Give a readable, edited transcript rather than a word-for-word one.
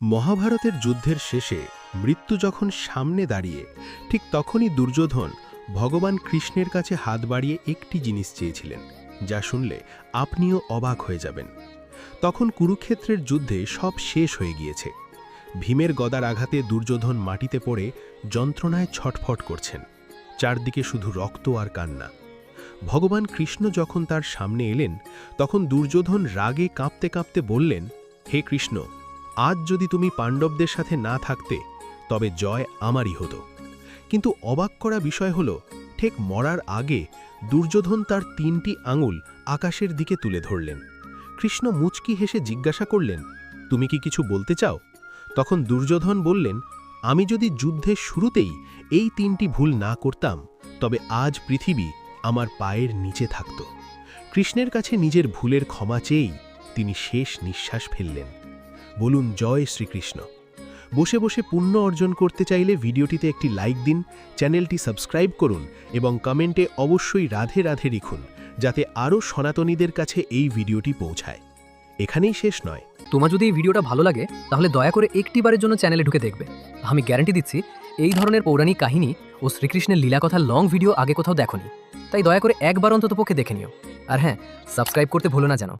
মহাভারতের যুদ্ধের শেষে মৃত্যু যখন সামনে দাঁড়িয়ে ঠিক তখনই দুর্যোধন ভগবান কৃষ্ণের কাছে হাত বাড়িয়ে একটি জিনিস চেয়েছিলেন, যা শুনলে আপনিও অবাক হয়ে যাবেন। তখন কুরুক্ষেত্রের যুদ্ধে সব শেষ হয়ে গিয়েছে। ভীমের গদার আঘাতে দুর্যোধন মাটিতে পড়ে যন্ত্রণায় ছটফট করছেন। চারদিকে শুধু রক্ত আর কান্না। ভগবান কৃষ্ণ যখন তার সামনে এলেন, তখন দুর্যোধন রাগে কাঁপতে কাঁপতে বললেন, হে কৃষ্ণ, আজ যদি তুমি পাণ্ডবদের সাথে না থাকতে তবে জয় আমারই হতো। কিন্তু অবাক করা বিষয় হল, ঠিক মরার আগে দুর্যোধন তার 3টি আঙুল আকাশের দিকে তুলে ধরলেন। কৃষ্ণ মুচকি হেসে জিজ্ঞাসা করলেন, তুমি কি কিছু বলতে চাও? তখন দুর্যোধন বললেন, আমি যদি যুদ্ধের শুরুতেই এই 3টি ভুল না করতাম, তবে আজ পৃথিবী আমার পায়ের নিচে থাকত। কৃষ্ণের কাছে নিজের ভুলের ক্ষমা চেয়েই তিনি শেষ নিঃশ্বাস ফেললেন। বলুন জয় শ্রীকৃষ্ণ। বসে বসে পুণ্য অর্জন করতে চাইলে ভিডিওটিতে একটি লাইক দিন, চ্যানেলটি সাবস্ক্রাইব করুন এবং কমেন্টে অবশ্যই রাধে রাধে লিখুন, যাতে আরও সনাতনীদের কাছে এই ভিডিওটি পৌঁছায়। এখানেই শেষ নয়। তোমার যদি এই ভিডিওটা ভালো লাগে তাহলে দয়া করে একটিবারের জন্য চ্যানেলে ঢুকে দেখবে। আমি গ্যারান্টি দিচ্ছি এই ধরনের পৌরাণিক কাহিনী ও শ্রীকৃষ্ণের লীলা কথার লং ভিডিও আগে কোথাও দেখোনি, তাই দয়া করে একবার অন্তত পক্ষে দেখে নিও। আর হ্যাঁ, সাবস্ক্রাইব করতে ভুলো না যেন।